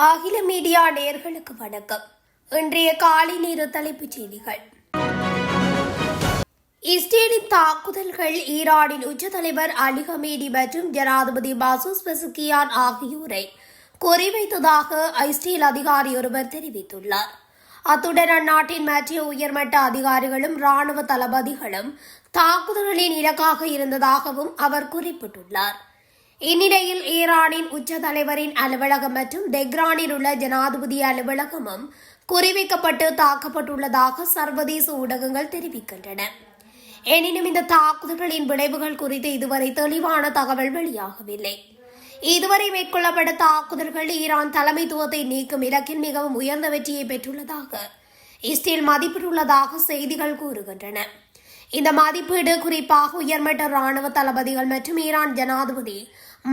அகில மீடியா நேயர்களுக்கு வணக்கம். இன்றைய காலை நேர தலைப்புச் செய்திகள். இஸ்ரேலின் தாக்குதல்கள் ஈரானின் உச்ச தலைவர் அலி ஹமேனி மற்றும் ஜனாதிபதி மசூத் பெசஸ்கியான் ஆகியோரை குறிவைத்ததாக இஸ்ரேல் அதிகாரி ஒருவர் தெரிவித்துள்ளார். அத்துடன் அந்நாட்டின் மற்ற உயர்மட்ட அதிகாரிகளும் ராணுவ தளபதிகளும் தாக்குதல்களின் இலக்காக இருந்ததாகவும் அவர் குறிப்பிட்டுள்ளார். இந்நிலையில் ஈரானின் உச்ச தலைவரின் அலுவலகம் மற்றும் தெஹ்ரானில் உள்ள ஜனாதிபதி அலுவலகமும் குறிவைக்கப்பட்டு தாக்கப்பட்டுள்ளதாக சர்வதேச ஊடகங்கள் தெரிவிக்கின்றன. எனினும் இந்த தாக்குதல்களின் விளைவுகள் குறித்து இதுவரை தெளிவான தகவல் வெளியாகவில்லை. இதுவரை மேற்கொள்ளப்பட்ட தாக்குதல்கள் ஈரான் தலைமைத்துவத்தை நீக்கும் இலக்கில் மிகவும் உயர்ந்த வெற்றியை பெற்றுள்ளதாக இஸ்ரேல் மதிப்பிட்டுள்ளதாக செய்திகள் கூறுகின்றன. இந்த மதிப்பீடு குறிப்பாக உயர்மட்ட ராணுவ தளபதிகள் மற்றும் ஈரான் ஜனாதிபதி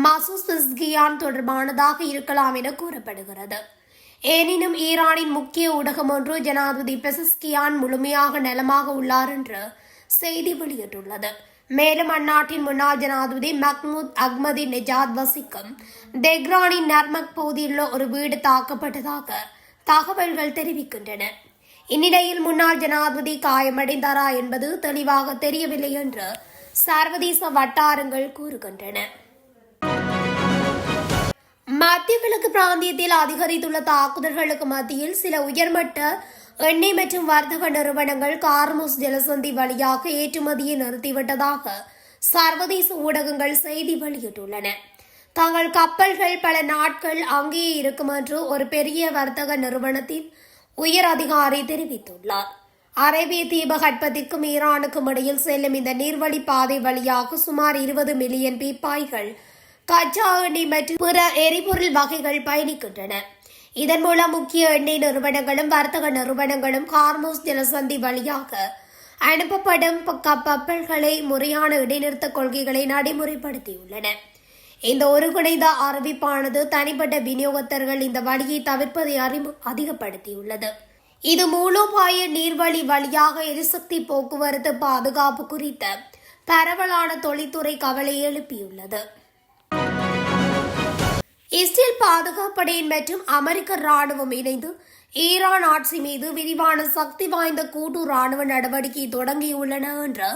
மசூத் பெசஸ்கியான் தொடர்பானதாக இருக்கலாம் என கூறப்படுகிறது. எனினும் ஈரானின் முக்கிய ஊடகம் ஒன்று ஜனாதிபதி பெசஸ்கியான் முழுமையாக நலமாக உள்ளார் என்று செய்தி வெளியிட்டுள்ளது. மேலும் அந்நாட்டின் முன்னாள் ஜனாதிபதி மஹ்மூத் அஹ்மதி நெஜாத் வசிக்கும் தெஹ்ரானின் நர்மக் பகுதியில் ஒரு வீடு தாக்கப்பட்டதாக தகவல்கள் தெரிவிக்கின்றன. இந்நிலையில் முன்னாள் ஜனாதிபதி காயமடைந்தாரா என்பது தெளிவாக தெரியவில்லை என்று சர்வதேச வட்டாரங்கள் கூறுகின்றன. மத்திய கிழக்கு பிராந்தியத்தில் அதிகரித்துள்ள தாக்குதல்களுக்கு மத்தியில் சில உயர்மட்ட எண்ணெய் மற்றும் வர்த்தக நிறுவனங்கள் கார்முஸ் ஜலசந்தி வழியாக ஏற்றுமதியை நிறுத்திவிட்டதாக சர்வதேச ஊடகங்கள் செய்தி வெளியிட்டுள்ளன. தங்கள் கப்பல்கள் பல நாட்கள் அங்கேயே இருக்கும் என்று ஒரு பெரிய வர்த்தக நிறுவனத்தின் உயர் அதிகாரி தெரிவித்துள்ளார். அரேபிய தீபகற்பத்திற்கும் ஈரானுக்கும் இடையில் செல்லும் இந்த நீர்வழி பாதை வழியாக சுமார் 20 மில்லியன் பீப்பாய்கள் கச்சா எண்ணெய் மற்றும் பிற எரிபொருள் வகைகள் பயணிக்கின்றன. இதன் மூலம் முக்கிய எண்ணெய் நிறுவனங்களும் வர்த்தக நிறுவனங்களும் ஹார்முஸ் ஜலசந்தி வழியாக அனுப்பப்படும் கப்பல்களை முறையான இடைநிறுத்த கொள்கைகளை நடைமுறைப்படுத்தியுள்ளன. இந்த ஒருங்கிணைந்த அறிவிப்பானது தனிப்பட்ட விநியோகத்தர்கள் இந்த வழியை தவிர்ப்பதை அதிகப்படுத்தியுள்ளது. இது மூலோபாய நீர்வழி வழியாக எரிசக்தி போக்குவரத்து பாதுகாப்பு குறித்த பரவலான தொழில்துறை கவலை எழுப்பியுள்ளது. இஸ்ரேல் பாதுகாப்படையின் மற்றும் அமெரிக்க ராணுவம் இணைந்து ஈரான் ஆட்சி மீது விரிவான சக்தி வாய்ந்த கூட்டு ராணுவ நடவடிக்கை தொடங்கியுள்ளன என்று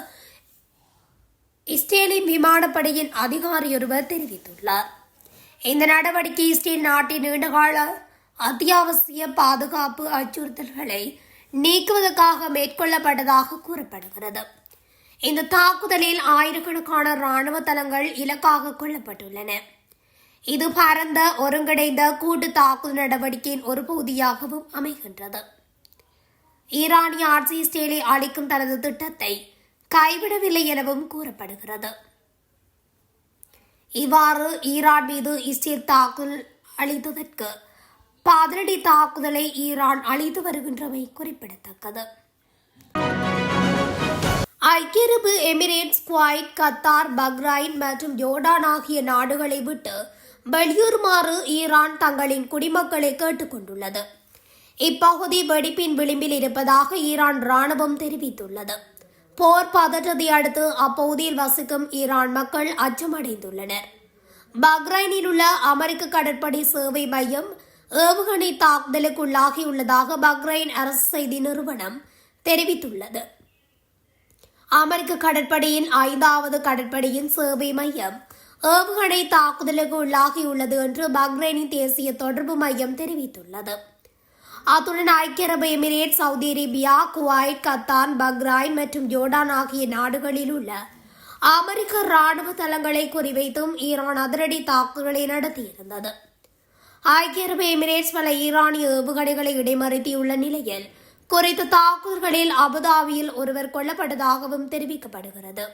இஸ்ரேலின் விமானப்படையின் அதிகாரியொருவர் தெரிவித்துள்ளார். இந்த நடவடிக்கை இஸ்ரேல் நாட்டின் நீண்டகால அத்தியாவசிய பாதுகாப்பு அச்சுறுத்தல்களை நீக்குவதற்காக மேற்கொள்ளப்பட்டதாக கூறப்படுகிறது. இந்த தாக்குதலில் ஆயிரக்கணக்கான ராணுவ தளங்கள் இலக்காக கொள்ளப்பட்டுள்ளன. இது பரந்த ஒருங்கிணைந்த கூட்டு தாக்குதல் நடவடிக்கையின் ஒரு பகுதியாகவும் அமைகின்றது. ஈரானிய ஆட்சி இஸ்ரேலை அளிக்கும் தனது திட்டத்தை கைவிடவில்லை எனவும் கூறப்படுகிறது. இவ்வாறு ஈரான் மீது இஸ்ரேல் தாக்குதல் அளித்ததற்கு பதிலடி தாக்குதலை ஈரான் அளித்து வருகின்றமை குறிப்பிடத்தக்கது. ஐக்கிய அரபு எமிரேட்ஸ், குவைத், கத்தார், பஹ்ரைன் மற்றும் ஜோர்டான் ஆகிய நாடுகளை விட்டு வெளியேறுமாறு ஈரான் தங்களின் குடிமக்களை கேட்டுக் கொண்டுள்ளது. இப்பகுதி வெடிப்பின் விளிம்பில் இருப்பதாக ஈரான் ராணுவம் தெரிவித்துள்ளது. போர் பதற்றத்தை அடுத்து அப்பகுதியில் வசிக்கும் ஈரான் மக்கள் அச்சமடைந்துள்ளனர். பஹ்ரைனில் உள்ள அமெரிக்க கடற்படை சேவை மையம் ஏவுகணை தாக்குதலுக்குள்ளாகியுள்ளதாக பஹ்ரைன் அரசு செய்தி நிறுவனம் தெரிவித்துள்ளது. அமெரிக்க கடற்படையின் 5வது கடற்படையின் சேவை மையம் ஏவுகணை தாக்குதலுக்கு உள்ளாகியுள்ளது என்று பஹ்ரைனின் தேசிய தொடர்பு மையம் தெரிவித்துள்ளது. அத்துடன் ஐக்கிய அரபு Emirate, Saudi Arabia, Kuwait, Qatar, Bahrain மற்றும் ஜோர்டான் ஆகிய நாடுகளில் உள்ள அமெரிக்க ராணுவ தளங்களை குறிவைத்தும் ஈரான் அதிரடி தாக்குதல்களை நடத்தியிருந்தது. ஐக்கிய அரபு எமிரேட்ஸ் பல ஈரானிய ஏவுகணைகளை இடைமறித்தியுள்ள நிலையில் குறித்த தாக்குதல்களில் அபுதாபியில் ஒருவர் கொல்லப்பட்டதாகவும் தெரிவிக்கப்படுகிறது.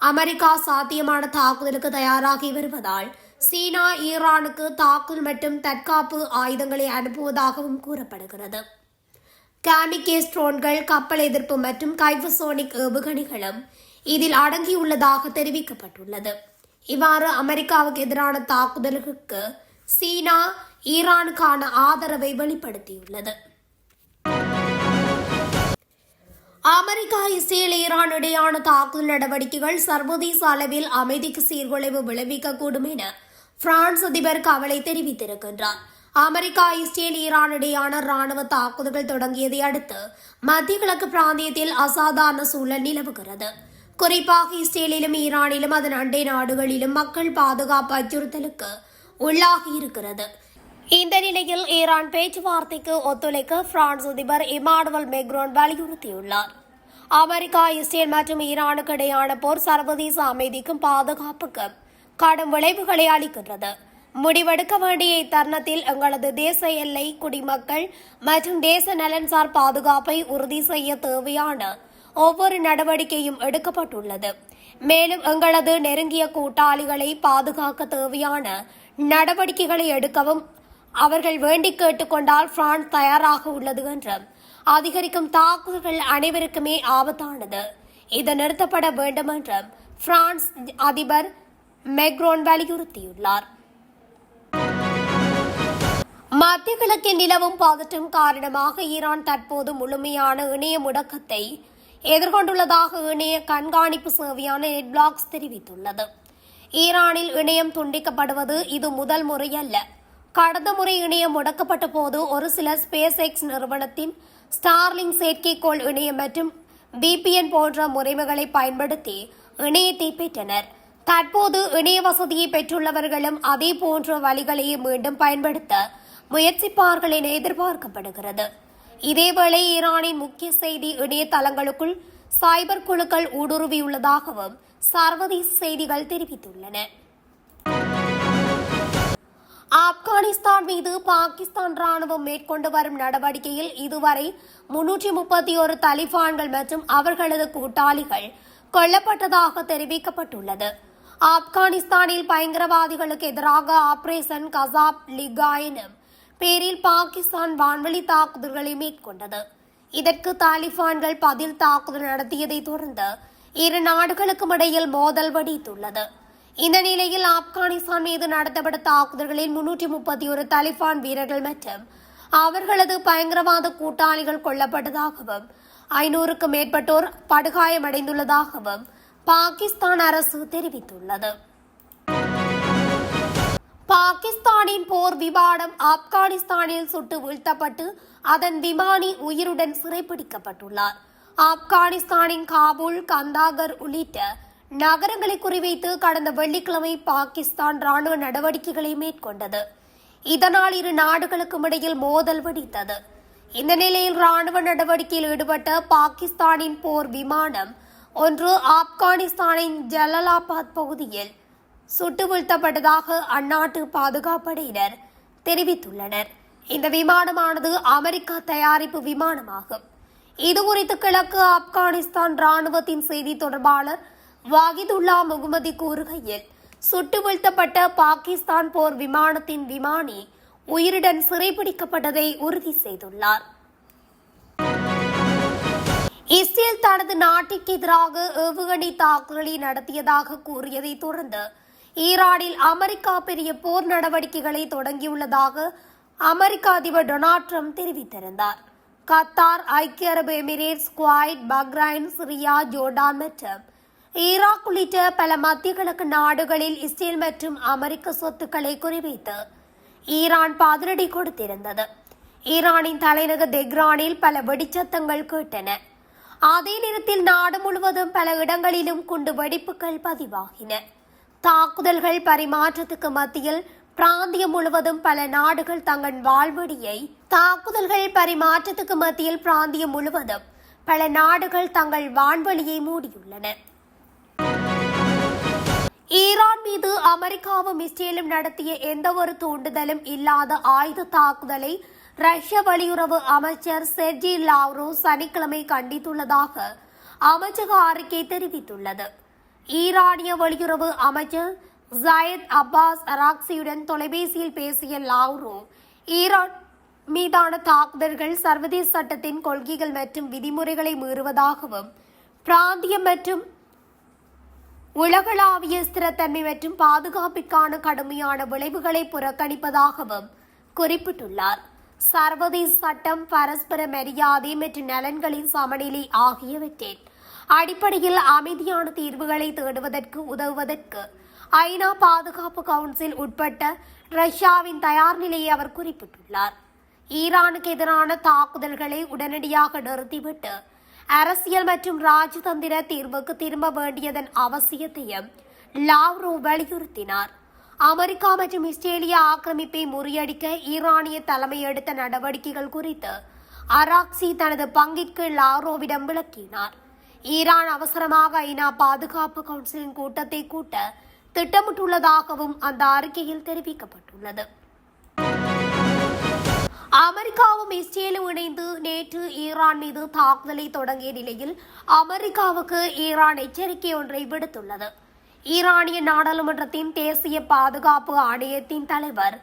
அமெரிக்கா சாத்தியமான தாக்குதலுக்கு தயாராகி வருவதால் சீனா ஈரானுக்கு தாக்குதல் மற்றும் தற்காப்பு ஆயுதங்களை அனுப்புவதாகவும் கூறப்படுகிறது. காமிகேஸ் ட்ரோன்கள், கப்பல் எதிர்ப்பு மற்றும் கைபர்சோனிக் ஏவுகணைகளும் இதில் அடங்கியுள்ளதாக தெரிவிக்கப்பட்டுள்ளது. இவ்வாறு அமெரிக்காவுக்கு எதிரான தாக்குதலுக்கு சீனா ஈரானுக்கான ஆதரவை வெளிப்படுத்தியுள்ளது. அமெரிக்கா, இஸ்ரேல், ஈரான் இடையான தாக்குதல் நடவடிக்கைகள் சர்வதேச அளவில் அமைதிக்கு சீர்குலைவு விளைவிக்கக்கூடும் என பிரான்ஸ் அதிபர் கவலை தெரிவித்திருக்கின்றார். அமெரிக்கா, இஸ்ரேல், ஈரான் இடையான ராணுவ தாக்குதல்கள் தொடங்கியதை அடுத்து மத்திய கிழக்கு பிராந்தியத்தில் அசாதாரண சூழல் நிலவுகிறது. குறிப்பாக இஸ்ரேலிலும் ஈரானிலும் அதன் அண்டை நாடுகளிலும் மக்கள் பாதுகாப்பு அச்சுறுத்தலுக்கு உள்ளாகி இருக்கிறது. இந்த நிலையில் ஈரான் பேச்சுவார்த்தைக்கு ஒத்துழைக்க பிரான்ஸ் அதிபர் இமானுவல் மேக்ரோன் வலியுறுத்தியுள்ளார். அமெரிக்கா, இஸ்ரேல் மற்றும் ஈரானுக்கு இடையான போர் சர்வதேச அமைதிக்கும் பாதுகாப்புக்கும் கடும் விளைவுகளை அளிக்கின்றது. முடிவெடுக்க வேண்டிய இத்தருணத்தில் எங்களது தேச எல்லை, குடிமக்கள் மற்றும் தேச நலன்சார் பாதுகாப்பை உறுதி செய்ய தேவையான ஒவ்வொரு நடவடிக்கையும் எடுக்கப்பட்டுள்ளது. மேலும் எங்களது நெருங்கிய கூட்டாளிகளை பாதுகாக்க தேவையான நடவடிக்கைகளை எடுக்கவும் அவர்கள் வேண்டிக் கேட்டுக்கொண்டால் பிரான்ஸ் தயாராக உள்ளது என்றும், அதிகரிக்கும் தாக்குதல்கள் அனைவருக்குமே ஆபத்தானது, இது நிறுத்தப்பட வேண்டும் என்றும் பிரான்ஸ் அதிபர் மேக்ரோன் வலியுறுத்தியுள்ளார். மத்திய கிழக்கில் நிலவும் பதற்றம் காரணமாக ஈரான் தற்போது முழுமையான இணைய முடக்கத்தை எதிர்கொண்டுள்ளதாக இணைய கண்காணிப்பு சேவையான நெட்பிளாக்ஸ் தெரிவித்துள்ளது. ஈரானில் இணையம் துண்டிக்கப்படுவது இது முதல் முறையல்ல. கடந்த முறை இணையம் முடக்கப்பட்ட போது ஒரு சிலர் ஸ்பேஸ் எக்ஸ் நிறுவனத்தின் ஸ்டார்லிங் செயற்கைக்கோள் இணையம் மற்றும் VPN போன்ற முறைமைகளை பயன்படுத்தி இணையத்தை பெற்றனர். தற்போது இணைய வசதியை பெற்றுள்ளவர்களும் அதே போன்ற வழிகளையே மீண்டும் பயன்படுத்த முயற்சிப்பார்கள் என எதிர்பார்க்கப்படுகிறது. இதேவேளை ஈரானின் முக்கிய செய்தி இணையதளங்களுக்குள் சைபர் குழுக்கள் ஊடுருவியுள்ளதாகவும் சர்வதேச செய்திகள் தெரிவித்துள்ளன. ஆப்கானிஸ்தான் மீது பாகிஸ்தான் ராணுவம் மேற்கொண்டு வரும் நடவடிக்கையில் இதுவரை 331 தலிபான்கள் மற்றும் அவர்களது கூட்டாளிகள் கொல்லப்பட்டதாக தெரிவிக்கப்பட்டுள்ளது. ஆப்கானிஸ்தானில் பயங்கரவாதிகளுக்கு எதிராக ஆபரேஷன் கசாப் லிகா எனும் பேரில் பாகிஸ்தான் வான்வழி தாக்குதல்களை மேற்கொண்டது. இதற்கு தாலிபான்கள் பதில் தாக்குதல் நடத்தியதை தொடர்ந்து இரு நாடுகளுக்கும் இடையில் மோதல் வெடித்துள்ளது. இந்த நிலையில் ஆப்கானிஸ்தான் மீது நடத்தப்பட்ட தாக்குதல்களில் 331 தாலிபான் வீரர்கள் மற்றும் அவர்களது பயங்கரவாத கூட்டாளிகள் கொல்லப்பட்டதாகவும் 500க்கும் மேற்பட்டோர் படுகாயமடைந்துள்ளதாகவும் பாகிஸ்தான் அரசு தெரிவித்துள்ளது. பாகிஸ்தானின் போர் விமானம் ஆப்கானிஸ்தானில் சுட்டு வீழ்த்தப்பட்டு அதன் விமானி உயிருடன் சிறைப்பிடிக்கப்பட்டுள்ளார். ஆப்கானிஸ்தானின் காபூல், கந்தாகர் உள்ளிட்ட நகரங்களை குறிவைத்து கடந்த வெள்ளிக்கிழமை பாகிஸ்தான் ராணுவ நடவடிக்கைகளை மேற்கொண்டது. இதனால் இரு நாடுகளுக்கும் இடையில் மோதல் வெடித்தது. இந்த நிலையில் ராணுவ நடவடிக்கையில் ஈடுபட்ட பாகிஸ்தானின் போர் விமானம் ஒன்று ஆப்கானிஸ்தானின் ஜலலாபாத் பகுதியில் சுட்டு வீழ்த்தப்பட்டதாக அந்நாட்டு பாதுகாப்படையினர் தெரிவித்துள்ளனர். இந்த விமானமானது அமெரிக்கா தயாரிப்பு விமானமாகும். இதுகுறித்து கிழக்கு ஆப்கானிஸ்தான் ராணுவத்தின் செய்தி தொடர்பாளர் வாகிதுல்லா முகமதி கூறுகையில், சுட்டு வீழ்த்தப்பட்ட பாகிஸ்தான் போர் விமானத்தின் விமானி உயிருடன் சிறைப்பிடிக்கப்பட்டதை உறுதி செய்துள்ளார். இஸ்ரேல் தனது நாட்டிற்கு எதிராக ஏவுகணை தாக்குதலை நடத்தியதாக கூறியதை தொடர்ந்து ஈரானில் அமெரிக்கா பெரிய போர் நடவடிக்கைகளை தொடங்கியுள்ளதாக அமெரிக்க அதிபர் டொனால்ட் ட்ரம்ப் தெரிவித்திருந்தார். கத்தார், ஐக்கிய அரபு Emirates, Kuwait, Bahrain, Syria, Jordan மற்றும் ஈராக் உள்ளிட்ட பல மத்திய கிழக்கு நாடுகளில் இஸ்ரேல் மற்றும் அமெரிக்க சொத்துக்களை குறிவைத்து ஈரான் பதிலடி கொடுத்திருந்தது. ஈரானின் தலைநகர் தெஹ்ரானில் பல வெடிச்சத்தங்கள் கேட்டன. அதே நேரத்தில் நாடு முழுவதும் பல இடங்களிலும் குண்டு வெடிப்புகள் பதிவாகின. தாக்குதல்கள் பரிமாற்றத்துக்கு மத்தியில் பிராந்தியம் முழுவதும் பல நாடுகள் தங்கள் வாழ்வெடியை தங்கள் வான்வெளியை மூடியுள்ளன. ஈரான் மீது அமெரிக்காவும் இஸ்ரேலும் நடத்திய எந்தவொரு தூண்டுதலும் இல்லாத ஆயுத தாக்குதலை ரஷ்ய வெளியுறவு அமைச்சர் செர்ஜி லாவ்ரோவ் சனிக்கிழமை கண்டித்துள்ளதாக அமைச்சக அறிக்கை தெரிவித்துள்ளது. ஈரானிய வெளியுறவு அமைச்சர் ஜயத் அப்பாஸ் அராக்சியுடன் தொலைபேசியில் பேசிய லாவ்ரோவ், ஈரான் மீதான தாக்குதல்கள் சர்வதேச சட்டத்தின் கொள்கைகள் மற்றும் விதிமுறைகளை மீறுவதாகவும், பிராந்தியம் மற்றும் உலகளாவிய ஸ்திரத்தன்மை மற்றும் பாதுகாப்பிற்கான கடுமையான விளைவுகளை புறக்கணிப்பதாகவும் குறிப்பிட்டுள்ளார். சர்வதேச சட்டம், பரஸ்பர மரியாதை மற்றும் நலன்களின் சமநிலை ஆகியவற்றின் அடிப்படையில் அமைதியான தீர்வுகளை தேடுவதற்கு உதவுவதற்கு ஐநா பாதுகாப்பு கவுன்சில் உட்பட்ட ரஷ்யாவின் தயார் நிலையை அவர் குறிப்பிட்டுள்ளார். ஈரானுக்கு எதிரான தாக்குதல்களை உடனடியாக நிறுத்திவிட்டு அரசியல் மற்றும் ராஜதந்திர தீர்வுக்கு திரும்ப வேண்டியதன் அவசியத்தையும் லாவ்ரோவ் வலியுறுத்தினார். அமெரிக்கா மற்றும் இஸ்ரேலிய ஆக்கிரமிப்பை முறியடிக்க ஈரானிய தலைமை எடுத்த நடவடிக்கைகள் குறித்து அராக்சி தனது பங்கிற்கு லாவ்ரோவிடம் விளக்கினார். ஈரான் அவசரமாக ஐநா பாதுகாப்பு கவுன்சிலின் கூட்டத்தை கூட்ட திட்டமிட்டுள்ளதாகவும் அந்த அறிக்கையில் தெரிவிக்கப்பட்டுள்ளது. அமெரிக்காவும் இஸ்ரேலும் இணைந்து நேற்று ஈரான் மீது தாக்குதலை தொடங்கிய நிலையில் அமெரிக்காவுக்கு ஈரான் எச்சரிக்கை ஒன்றை விடுத்துள்ளது. ஈரானிய நாடாளுமன்றத்தின் தேசிய பாதுகாப்பு ஆணையத்தின் தலைவர்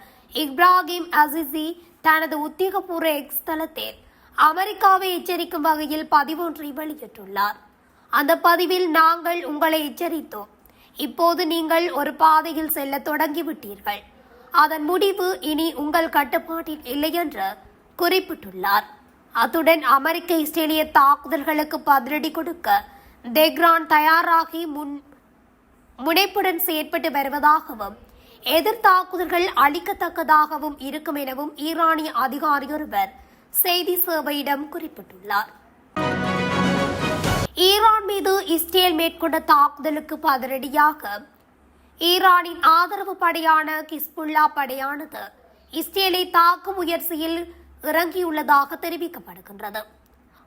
இப்ராஹிம் அசிசி தனது உத்தியோகபூர்வ எக்ஸ் தளத்தில் அமெரிக்காவை எச்சரிக்கும் வகையில் பதிவொன்றை வெளியிட்டுள்ளார். அந்த பதிவில், நாங்கள் உங்களை எச்சரித்தோம், இப்போது நீங்கள் ஒரு பாதையில் செல்ல தொடங்கிவிட்டீர்கள், அதன் முடிவு இனி உங்கள் கட்டுப்பாட்டில் இல்லை என்று குறிப்பிட்டுள்ளார். அத்துடன் அமெரிக்க இஸ்ரேலிய தாக்குதல்களுக்கு பதிலடி கொடுக்க தெஹ்ரான் தயாராகி முனைப்புடன் செயற்பட்டு வருவதாகவும் எதிர் தாக்குதல்கள் அளிக்கத்தக்கதாகவும் இருக்கும் எனவும் ஈரானிய அதிகாரி ஒருவர் செய்தி சேவையிடம் குறிப்பிட்டுள்ளார். ஈரான் மீது இஸ்ரேல் மேற்கொண்ட தாக்குதலுக்கு பதிலடியாக ஈரானின் ஆதரவு படையான ஹிஸ்புல்லா படையானது இஸ்ரேலை தாக்கும் முயற்சியில் இறங்கியுள்ளதாக தெரிவிக்கப்படுகின்றது.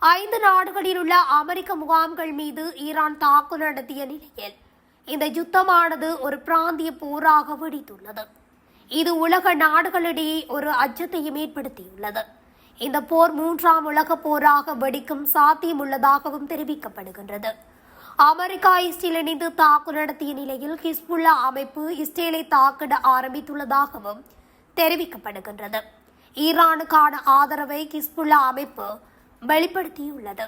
5 நாடுகளில் உள்ள அமெரிக்க முகாம்கள் மீது ஈரான் தாக்குதல் நடத்திய நிலையில் இந்த யுத்தமானது ஒரு பிராந்திய போராக வெடித்துள்ளது. இது உலக நாடுகளிடையே ஒரு அச்சத்தையும் ஏற்படுத்தியுள்ளது. இந்த போர் 3ஆம் உலகப் போராக வெடிக்கும் சாத்தியம் உள்ளதாகவும் தெரிவிக்கப்படுகின்றது. அமெரிக்கா இஸ்ரேல் இணைந்து தாக்குதல் நடத்திய நிலையில் ஹிஸ்புல்லா அமைப்பு இஸ்ரேலை தாக்கிட ஆரம்பித்துள்ளதாகவும் தெரிவிக்கப்படுகின்றது. ஈரானுக்கான ஆதரவை ஹிஸ்புல்லா அமைப்பு வெளிப்படுத்தியுள்ளது.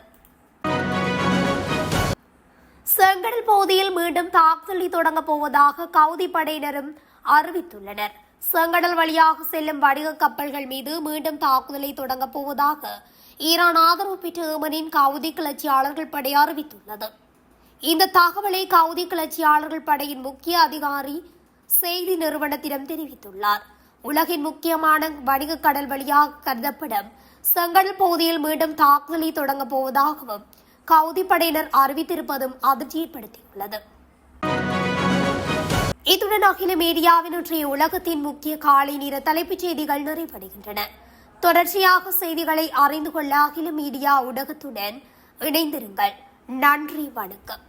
செங்கடல் பகுதியில் மீண்டும் தாக்குதலை தொடங்கப் போவதாக கவுதி படையினரும் அறிவித்துள்ளனர். செங்கடல் வழியாக செல்லும் வணிக கப்பல்கள் மீது மீண்டும் தாக்குதலை தொடங்கப் போவதாக ஈரான் ஆதரவு பெற்ற ஏமனின் கவுதி கிளர்ச்சியாளர்கள் படை அறிவித்துள்ளது. இந்த தகவலை கவுதி கிளர்ச்சியாளர்கள் படையின் முக்கிய அதிகாரி செய்தி நிறுவனத்திடம் தெரிவித்துள்ளார். உலகின் முக்கியமான வணிக கடல் வழியாக கருதப்படும் செங்கடல் பகுதியில் மீண்டும் தாக்குதலை தொடங்கப் போவதாகவும் கவுதி படையினர் அறிவித்திருப்பதும் அதிர்ச்சி ஏற்படுத்தியுள்ளது. இத்துடன் அகில மீடியாவின் இன்றைய உலகத்தின் முக்கிய காலை நேர தலைப்புச் செய்திகள் நிறைவடைகின்றன. தொடர்ச்சியாக செய்திகளை அறிந்து கொள்ள அகில மீடியா ஊடகத்துடன் இணைந்திருங்கள். நன்றி, வணக்கம்.